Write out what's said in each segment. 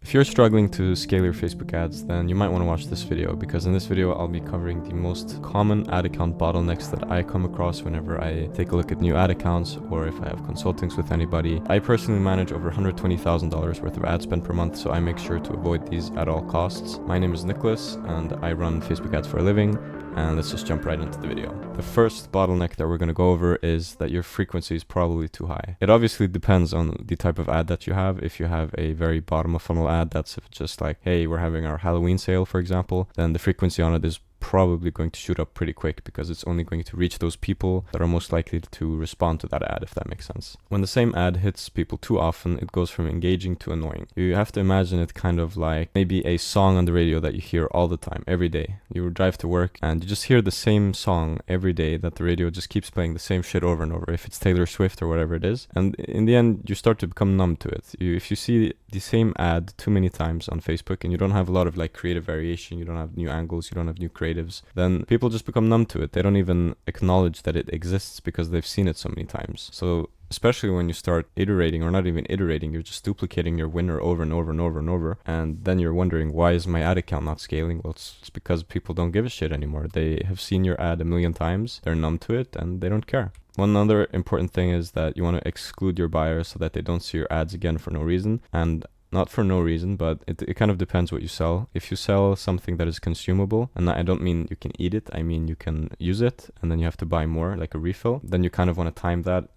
If you're struggling to scale your Facebook ads, then you might want to watch this video, because in this video I'll be covering the most common ad account bottlenecks that I come across whenever I take a look at new ad accounts or if I have consultings with anybody. I personally manage over $120,000 worth of ad spend per month, so I make sure to avoid these at all costs. My name is Nicholas and I run Facebook ads for a living. And let's just jump right into the video. The first bottleneck that we're going to go over is that your frequency is probably too high. It obviously depends on the type of ad that you have. If you have a very bottom of funnel ad that's just like, hey, we're having our Halloween sale, for example, then the frequency on it is probably going to shoot up pretty quick, because it's only going to reach those people that are most likely to respond to that ad, if that makes sense. When the same ad hits people too often, it goes from engaging to annoying. You have to imagine it kind of like maybe a song on the radio that you hear all the time, every day. You drive to work and you just hear the same song every day, that the radio just keeps playing the same shit over and over, if it's Taylor Swift or whatever it is. And in the end, you start to become numb to it. If you see the same ad too many times on Facebook and you don't have a lot of like creative variation, you don't have new angles, you don't have new creatives, then people just become numb to it. They don't even acknowledge that it exists because they've seen it so many times. So especially when you start iterating, or not even iterating, you're just duplicating your winner over and over and over and over, and then you're wondering, why is my ad account not scaling? Well, it's because people don't give a shit anymore. They have seen your ad a million times, they're numb to it, and they don't care. One other important thing is that you want to exclude your buyers so that they don't see your ads again for no reason. And not for no reason, but it kind of depends what you sell. If you sell something that is consumable, and I don't mean you can eat it, I mean you can use it and then you have to buy more, like a refill, then you kind of want to time that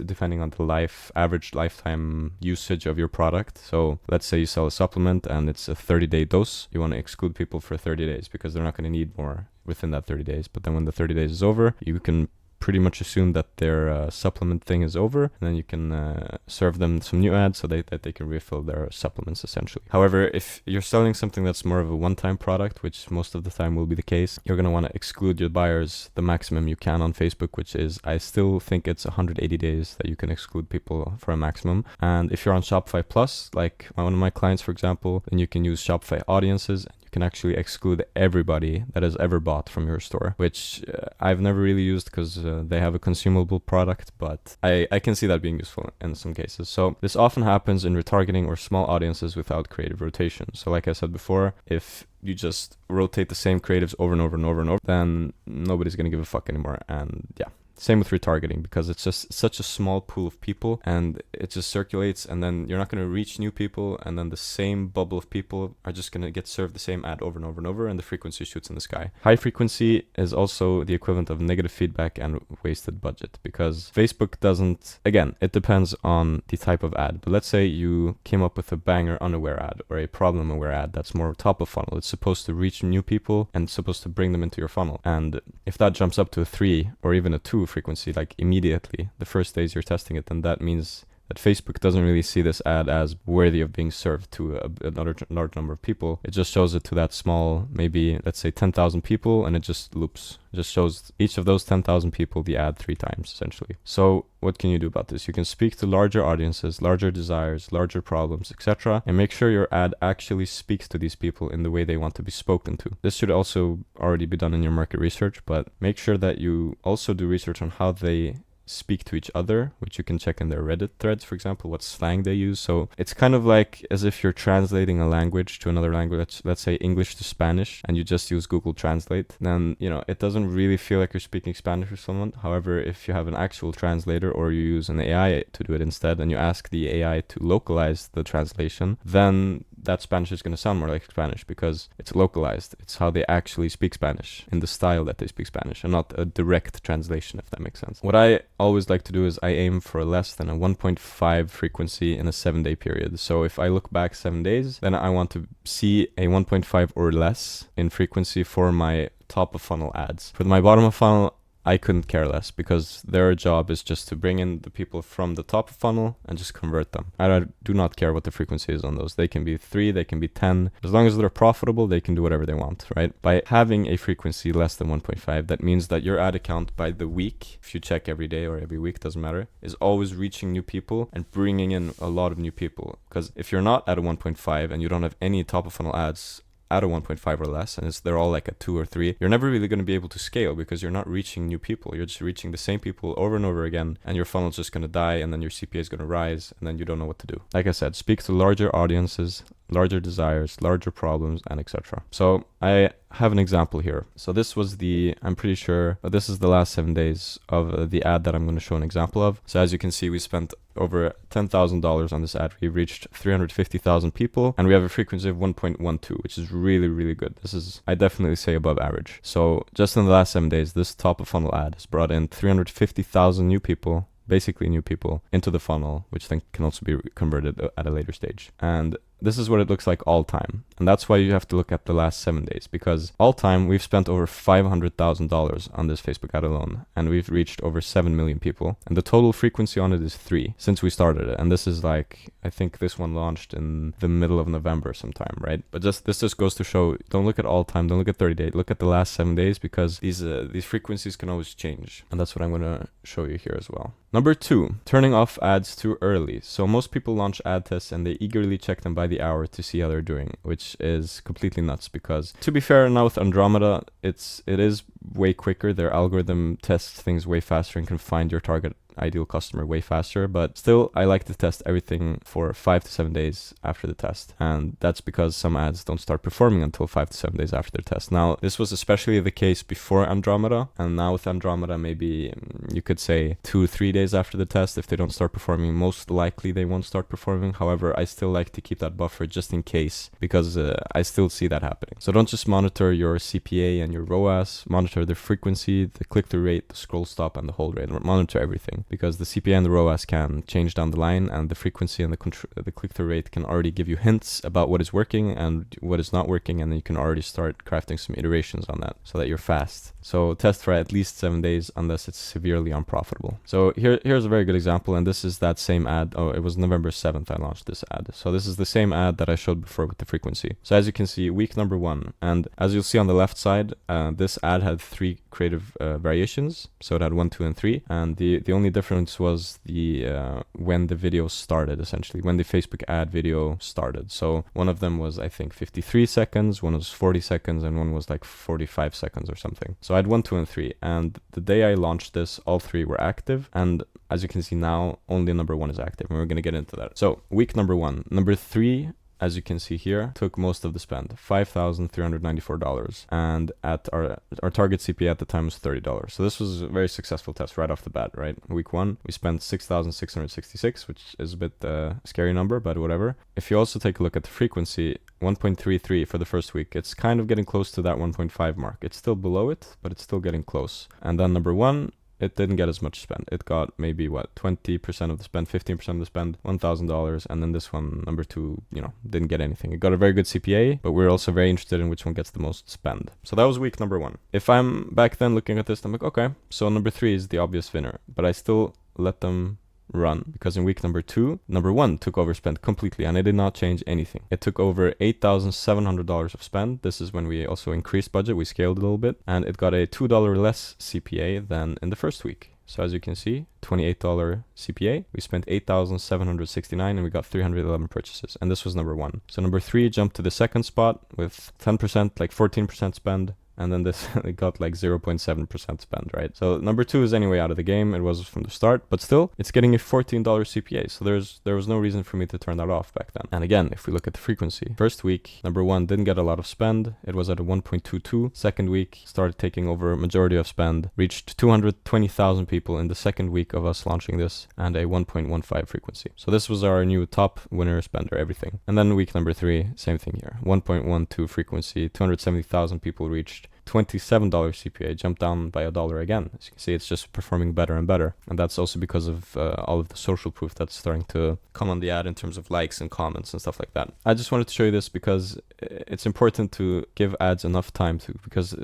depending on the average lifetime usage of your product. So let's say you sell a supplement and it's a 30-day dose. You want to exclude people for 30 days because they're not going to need more within that 30 days. But then when the 30 days is over, you can pretty much assume that their supplement thing is over, and then you can serve them some new ads so that they can refill their supplements essentially. However, if you're selling something that's more of a one-time product, which most of the time will be the case, you're going to want to exclude your buyers the maximum you can on Facebook, which is, I still think it's 180 days that you can exclude people for a maximum. And if you're on Shopify Plus, like one of my clients, for example, then you can use Shopify Audiences. Can actually exclude everybody that has ever bought from your store, which I've never really used because they have a consumable product, but I can see that being useful in some cases. So this often happens in retargeting or small audiences without creative rotation. So like I said before, if you just rotate the same creatives over and over and over and over, then nobody's going to give a fuck anymore. And yeah. Same with retargeting, because it's just such a small pool of people and it just circulates, and then you're not going to reach new people, and then the same bubble of people are just going to get served the same ad over and over and over, and the frequency shoots in the sky. High frequency is also the equivalent of negative feedback and wasted budget, because Facebook doesn't, again, it depends on the type of ad, but let's say you came up with a banger unaware ad or a problem aware ad that's more top of funnel. It's supposed to reach new people and supposed to bring them into your funnel, and if that jumps up to a 3 or even a 2 frequency, like immediately the first days you're testing it, then that means that Facebook doesn't really see this ad as worthy of being served to a large number of people. It just shows it to that small, maybe let's say 10,000 people, and it just loops. It just shows each of those 10,000 people the ad 3 times essentially. So what can you do about this? You can speak to larger audiences, larger desires, larger problems, etc., and make sure your ad actually speaks to these people in the way they want to be spoken to. This should also already be done in your market research, but make sure that you also do research on how they speak to each other, which you can check in their Reddit threads, for example, what slang they use. So it's kind of like as if you're translating a language to another language, let's say English to Spanish, and you just use Google Translate. Then, it doesn't really feel like you're speaking Spanish with someone. However, if you have an actual translator or you use an AI to do it instead, and you ask the AI to localize the translation, then that Spanish is going to sound more like Spanish because it's localized. It's how they actually speak Spanish, in the style that they speak Spanish, and not a direct translation, if that makes sense. What I always like to do is I aim for less than a 1.5 frequency in a 7-day period. So if I look back 7 days, then I want to see a 1.5 or less in frequency for my top of funnel ads. For my bottom of funnel, I couldn't care less, because their job is just to bring in the people from the top of funnel and just convert them. I do not care what the frequency is on those. They can be 3, they can be 10. As long as they're profitable, they can do whatever they want, right? By having a frequency less than 1.5, that means that your ad account by the week, if you check every day or every week, doesn't matter, is always reaching new people and bringing in a lot of new people. Because if you're not at a 1.5 and you don't have any top of funnel ads at a 1.5 or less, and they're all like a 2 or 3, you're never really going to be able to scale because you're not reaching new people. You're just reaching the same people over and over again, and your funnel's just going to die, and then your CPA is going to rise, and then you don't know what to do. Like I said, speak to larger audiences, larger desires, larger problems, and etc. So I have an example here. So this was I'm pretty sure this is the last 7 days of the ad that I'm going to show an example of. So as you can see, we spent over $10,000 on this ad. We reached 350,000 people, and we have a frequency of 1.12, which is really, really good. This is, I definitely say, above average. So just in the last 7 days, this top of funnel ad has brought in 350,000 new people, basically new people, into the funnel, which then can also be converted at a later stage. And this is what it looks like all time. And that's why you have to look at the last 7 days, because all time we've spent over $500,000 on this Facebook ad alone, and we've reached over 7 million people. And the total frequency on it is 3 since we started it. And this is like, I think this one launched in the middle of November sometime, right? But this just goes to show, don't look at all time, don't look at 30 days, look at the last 7 days, because these frequencies can always change. And that's what I'm going to show you here as well. Number 2, turning off ads too early. So most people launch ad tests and they eagerly check them by the hour to see how they're doing, which is completely nuts, because to be fair, now with Andromeda, it is way quicker. Their algorithm tests things way faster and can find your target ideal customer way faster, but still I like to test everything for 5 to 7 days after the test, and that's because some ads don't start performing until 5 to 7 days after the test. Now this was especially the case before Andromeda, and now with Andromeda maybe you could say 2 or 3 days after the test. If they don't start performing, most likely they won't start performing. However, I still like to keep that buffer just in case, because I still see that happening. So don't just monitor your CPA and your ROAS, monitor the frequency, the click-through rate, the scroll stop, and the hold rate. Monitor everything, because the CPA and the ROAS can change down the line, and the frequency and the click-through rate can already give you hints about what is working and what is not working, and then you can already start crafting some iterations on that so that you're fast. So test for at least 7 days unless it's severely unprofitable. So here's a very good example, and this is that same ad. Oh, it was November 7th I launched this ad. So this is the same ad that I showed before with the frequency. So as you can see, week number 1, and as you'll see on the left side, this ad had 3 creative variations. So it had 1, 2, and 3, and the only difference was the when the video started, essentially when the Facebook ad video started. So one of them was, I think, 53 seconds, one was 40 seconds, and one was like 45 seconds or something. So I had 1, 2, and 3, and the day I launched this, all 3 were active, and as you can see now, only number 1 is active, and we're going to get into that. So week number 1, number 3, as you can see here, took most of the spend, $5,394, and at our target CPA at the time was $30. So this was a very successful test right off the bat, right? Week 1, we spent $6,666, which is a bit scary number, but whatever. If you also take a look at the frequency, 1.33 for the first week, it's kind of getting close to that 1.5 mark. It's still below it, but it's still getting close. And then number 1, it didn't get as much spend. It got maybe 20% of the spend, 15% of the spend, $1,000. And then this one, number 2, didn't get anything. It got a very good CPA, but we're also very interested in which one gets the most spend. So that was week number 1. If I'm back then looking at this, I'm like, okay, so number 3 is the obvious winner, but I still let them run, because in week number 2, number 1 took over spend completely, and it did not change anything. It took over $8,700 of spend. This is when we also increased budget, we scaled a little bit, and it got a $2 less CPA than in the first week. So as you can see, $28 CPA, we spent $8,769, and we got 311 purchases, and this was number 1. So number 3 jumped to the second spot with 10%, like 14% spend, and then this it got like 0.7% spend, right? So number 2 is anyway out of the game. It was from the start, but still it's getting a $14 CPA. So there was no reason for me to turn that off back then. And again, if we look at the frequency, first week, number 1 didn't get a lot of spend. It was at a 1.22. Second week started taking over a majority of spend, reached 220,000 people in the second week of us launching this, and a 1.15 frequency. So this was our new top winner, spender, everything. And then week number 3, same thing here, 1.12 frequency, 270,000 people reached, $27 CPA, jumped down by $1 again. As you can see, it's just performing better and better. And that's also because of all of the social proof that's starting to come on the ad in terms of likes and comments and stuff like that. I just wanted to show you this because it's important to give ads enough time because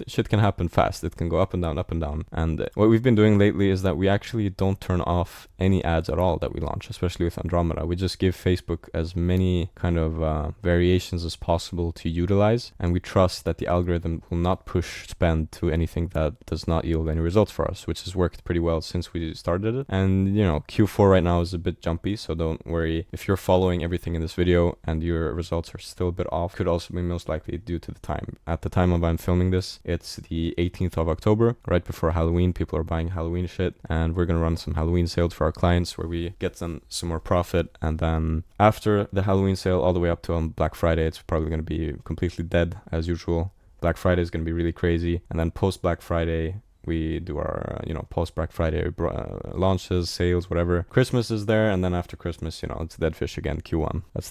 shit can happen fast. It can go up and down, up and down. And what we've been doing lately is that we actually don't turn off any ads at all that we launch, especially with Andromeda. We just give Facebook as many kind of variations as possible to utilize, and we trust that the algorithm will not push spend to anything that does not yield any results for us, which has worked pretty well since we started it. And Q4 right now is a bit jumpy, so don't worry if you're following everything in this video and your results are still a bit off. Could also be most likely due to the time. At the time of I'm filming this, it's the 18th of October, right before Halloween. People are buying Halloween shit, and we're gonna run some Halloween sales for our clients where we get some more profit. And then after the Halloween sale, all the way up to Black Friday, it's probably gonna be completely dead as usual. Black Friday is gonna be really crazy, and then post Black Friday we do our post Black Friday launches, sales, whatever. Christmas is there, and then after Christmas, it's dead fish again, Q1. That's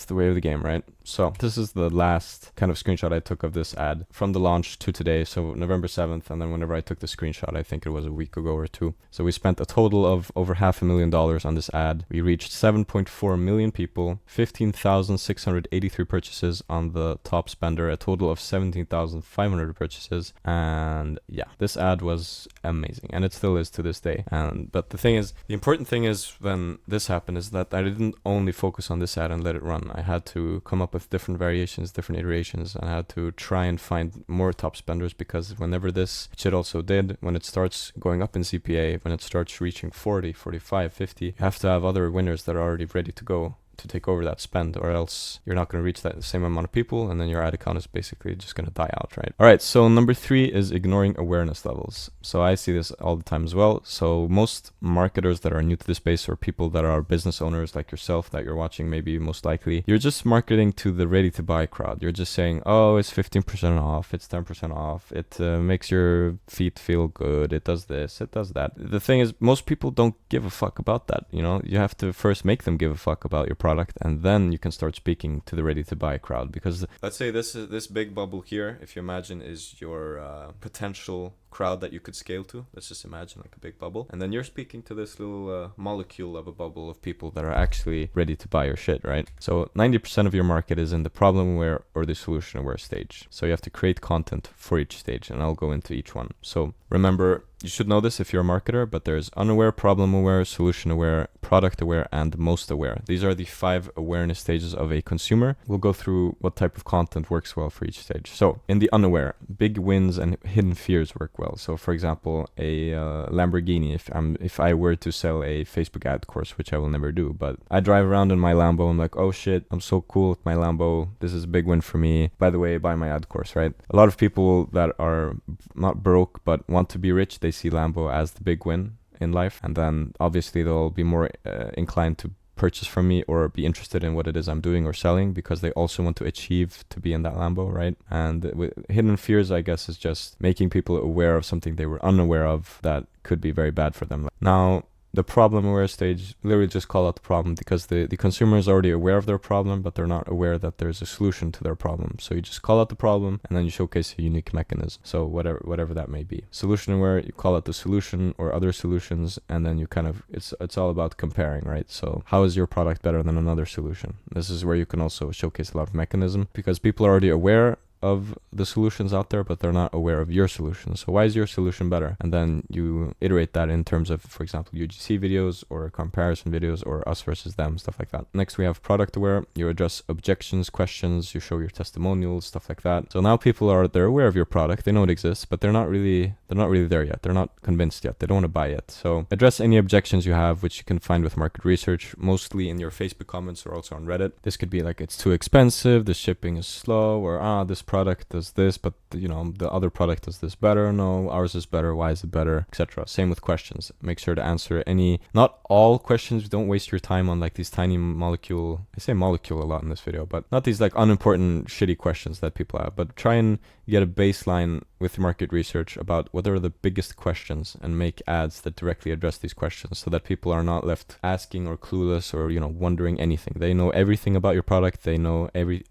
the way of the game, right? So this is the last kind of screenshot I took of this ad from the launch to today, so November 7th, and then whenever I took the screenshot, I think it was a week ago or two. So we spent a total of over $500,000 on this ad. We reached 7.4 million people, 15,683 purchases on the top spender, a total of 17,500 purchases, and yeah, this ad was amazing, and it still is to this day. But the important thing is when this happened is that I didn't only focus on this ad and let it run. I had to come up with different variations, different iterations, and I had to try and find more top spenders, because whenever this shit also did, when it starts going up in CPA, when it starts reaching 40, 45, 50, you have to have other winners that are already ready to go to take over that spend, or else you're not going to reach that same amount of people, and then your ad account is basically just going to die out, right? All right, so number 3 is ignoring awareness levels. So I see this all the time as well. So most marketers that are new to the space, or people that are business owners like yourself that you're watching, maybe most likely, you're just marketing to the ready to buy crowd. You're just saying, oh, it's 15% off, it's 10% off, it makes your feet feel good, it does this, it does that. The thing is, most people don't give a fuck about that. You have to first make them give a fuck about your product, and then you can start speaking to the ready to buy crowd. Because let's say this big bubble here, if you imagine, is your potential crowd that you could scale to. Let's just imagine like a big bubble, and then you're speaking to this little molecule of a bubble of people that are actually ready to buy your shit, right? So 90% of your market is in the problem aware or the solution aware stage. So you have to create content for each stage, and I'll go into each one. So remember, you should know this if you're a marketer, but there's unaware, problem aware, solution aware, product aware, and most aware. These are the 5 awareness stages of a consumer. We'll go through what type of content works well for each stage. So in the unaware, big wins and hidden fears work well. So for example, a Lamborghini, if I were to sell a Facebook ad course, which I will never do, but I drive around in my Lambo, I'm like, oh shit, I'm so cool with my Lambo, this is a big win for me, by the way, buy my ad course, right? A lot of people that are not broke but want to be rich, they see Lambo as the big win in life, and then obviously they'll be more inclined to purchase from me or be interested in what it is I'm doing or selling, because they also want to achieve to be in that Lambo, right? And with hidden fears, I guess, is just making people aware of something they were unaware of that could be very bad for them. Now, the problem aware stage, literally just call out the problem, because the consumer is already aware of their problem, but they're not aware that there's a solution to their problem. So you just call out the problem, and then you showcase a unique mechanism. So whatever that may be. Solution aware, you call out the solution or other solutions, and then you kind of, it's all about comparing, right? So how is your product better than another solution? This is where you can also showcase a lot of mechanism, because people are already aware of the solutions out there, but they're not aware of your solution. So why is your solution better? And then you iterate that in terms of, for example, UGC videos or comparison videos or us versus them, stuff like that. Next, we have product aware. You address objections, questions, you show your testimonials, stuff like that. So now they're aware of your product, they know it exists, but they're not really there yet. They're not convinced yet. They don't want to buy it. So address any objections you have, which you can find with market research, mostly in your Facebook comments or also on Reddit. This could be like, it's too expensive, the shipping is slow, or this product does this, but the other product does this better. No, ours is better. Why is it better? Etc. Same with questions. Make sure to answer not all questions. Don't waste your time on like these tiny molecule. I say molecule a lot in this video, but not these like unimportant shitty questions that people have, but try and get a baseline with market research about what are the biggest questions and make ads that directly address these questions, so that people are not left asking or clueless or wondering anything. They know everything about your product. They know every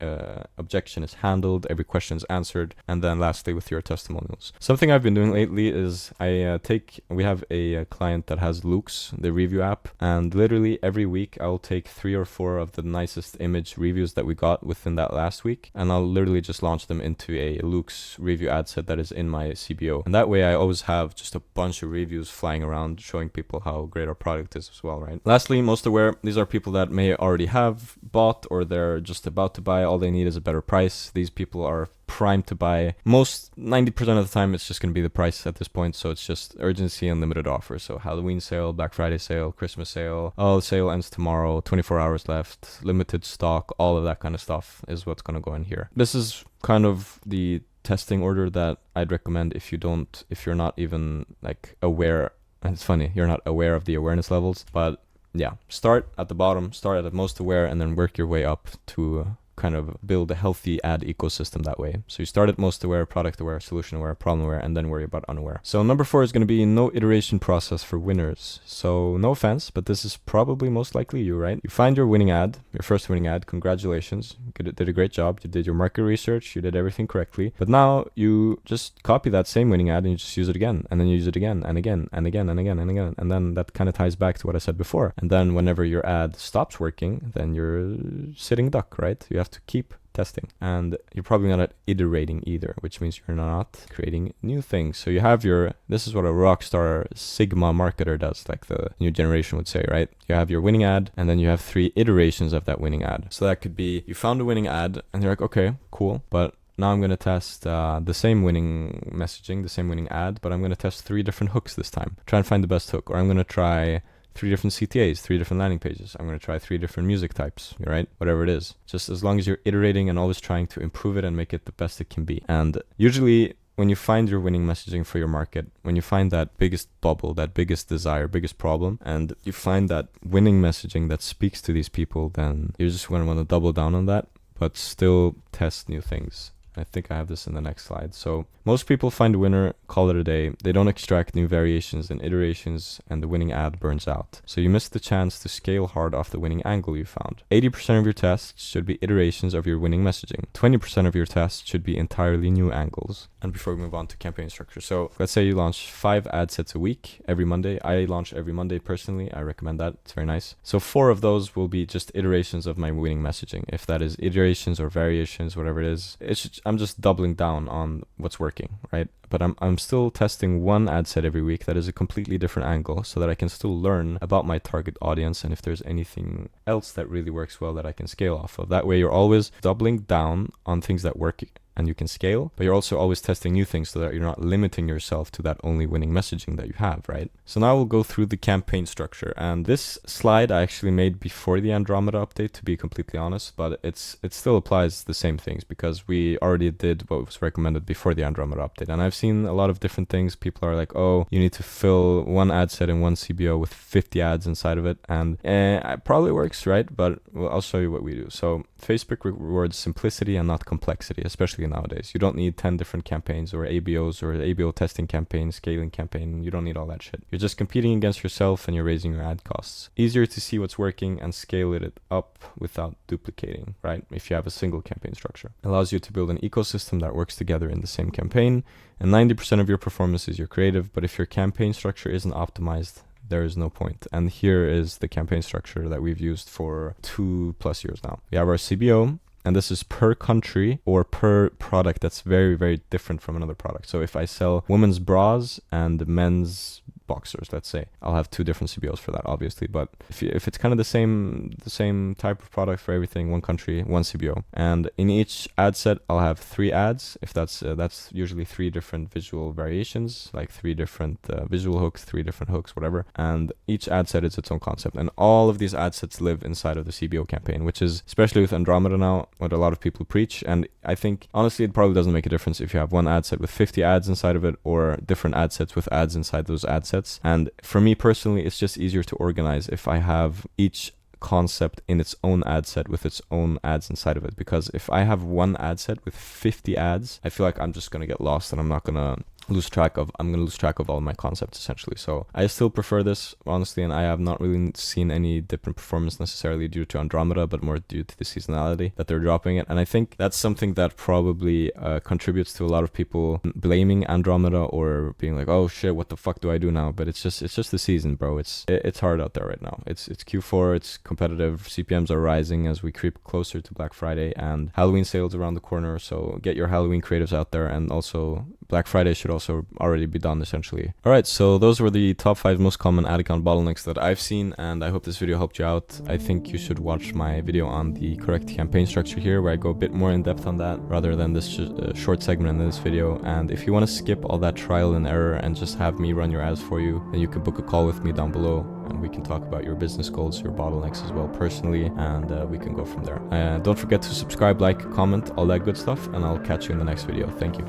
objection is handled, every question is answered. And then lastly, with your testimonials, something I've been doing lately is we have a client that has Loox, the review app, and literally every week I'll take 3 or 4 of the nicest image reviews that we got within that last week, and I'll literally just launch them into a Loox review ad set that is in my CBO. And that way I always have just a bunch of reviews flying around showing people how great our product is as well, right? Lastly, most aware, these are people that may already have bought or they're just about to buy. All they need is a better price. These people are primed to buy. Most 90% of the time, it's just going to be the price at this point. So it's just urgency and limited offers. So Halloween sale, Black Friday sale, Christmas sale. Oh, the sale ends tomorrow, 24 hours left, limited stock, all of that kind of stuff is what's going to go in here. This is kind of the testing order that I'd recommend if you're not even like aware. And it's funny, you're not aware of the awareness levels, but yeah, start at the bottom, start at the most aware, and then work your way up to kind of build a healthy ad ecosystem that way. So you start at most aware, product aware, solution aware, problem aware, and then worry about unaware. So number 4 is going to be no iteration process for winners. So no offense, but this is probably most likely you, right? You find your winning ad, your first winning ad, congratulations, you did a great job, you did your market research, you did everything correctly, but now you just copy that same winning ad and you just use it again, and then you use it again, and again, and again, and again, and again, and then that kind of ties back to what I said before. And then whenever your ad stops working, then you're sitting duck, right? You have to keep testing, and you're probably not iterating either, which means you're not creating new things. So you have this is what a rock star Sigma marketer does, like the new generation would say, right? You have your winning ad, and then you have 3 iterations of that winning ad. So that could be, you found a winning ad and you're like, okay, cool, but now I'm going to test the same winning messaging, the same winning ad, but I'm going to test 3 different hooks this time. Try and find the best hook. Or I'm going to try 3 different CTAs, 3 different landing pages. I'm going to try 3 different music types, right? Whatever it is. Just as long as you're iterating and always trying to improve it and make it the best it can be. And usually when you find your winning messaging for your market, when you find that biggest bubble, that biggest desire, biggest problem, and you find that winning messaging that speaks to these people, then you're just going to want to double down on that, but still test new things. I think I have this in the next slide. So most people find a winner, call it a day. They don't extract new variations and iterations, and the winning ad burns out. So you missed the chance to scale hard off the winning angle you found. 80% of your tests should be iterations of your winning messaging. 20% of your tests should be entirely new angles. And before we move on to campaign structure, so let's say you launch 5 ad sets a week every Monday. I launch every Monday personally. I recommend that. It's very nice. So 4 of those will be just iterations of my winning messaging. If that is iterations or variations, whatever it is, I'm just doubling down on what's working, right? But I'm still testing 1 ad set every week that is a completely different angle, so that I can still learn about my target audience and if there's anything else that really works well that I can scale off of. That way you're always doubling down on things that work and you can scale, but you're also always testing new things so that you're not limiting yourself to that only winning messaging that you have, right? So now we'll go through the campaign structure, and this slide I actually made before the Andromeda update, to be completely honest, but it still applies the same things because we already did what was recommended before the Andromeda update. And I've seen a lot of different things. People are like, oh, you need to fill 1 ad set in 1 CBO with 50 ads inside of it, and it probably works, right? But I'll show you what we do. So Facebook rewards simplicity and not complexity, especially nowadays. You don't need 10 different campaigns or ABOs or ABO testing campaign, scaling campaign. You don't need all that shit. You're just competing against yourself and you're raising your ad costs. Easier to see what's working and scale it up without duplicating, right? If you have a single campaign structure. Allows you to build an ecosystem that works together in the same campaign, and 90% of your performance is your creative, but if your campaign structure isn't optimized, there is no point. And here is the campaign structure that we've used for 2+ years now. We have our CBO, and this is per country or per product that's very, very different from another product. So if I sell women's bras and men's boxers, let's say, I'll have 2 different CBOs for that, obviously. But if it's kind of the same type of product for everything, 1 country, 1 CBO. And in each ad set, I'll have 3 ads. If that's usually 3 different visual variations, like 3 different visual hooks, 3 different hooks, whatever. And each ad set is its own concept. And all of these ad sets live inside of the CBO campaign, which is, especially with Andromeda now, what a lot of people preach. And I think, honestly, it probably doesn't make a difference if you have 1 ad set with 50 ads inside of it or different ad sets with ads inside those ad sets. And for me personally, it's just easier to organize if I have each concept in its own ad set with its own ads inside of it. Because if I have 1 ad set with 50 ads, I feel like I'm just going to get lost and I'm going to lose track of all my concepts, essentially. So I still prefer this, honestly, and I have not really seen any dip in performance necessarily due to Andromeda, but more due to the seasonality that they're dropping it. And I think that's something that probably contributes to a lot of people blaming Andromeda or being like, oh shit, what the fuck do I do now? But it's just the season, bro. It's hard out there right now. It's Q4, it's competitive, CPMs are rising as we creep closer to Black Friday, and Halloween sales around the corner. So get your Halloween creatives out there, and also Black Friday should also also already be done essentially. Alright, so those were the top 5 most common ad account bottlenecks that I've seen, and I hope this video helped you out. I think you should watch my video on the correct campaign structure here, where I go a bit more in depth on that rather than this short segment in this video. And if you want to skip all that trial and error and just have me run your ads for you, then you can book a call with me down below, and we can talk about your business goals, your bottlenecks as well personally, and we can go from there. Don't forget to subscribe, like, comment, all that good stuff, and I'll catch you in the next video. Thank you.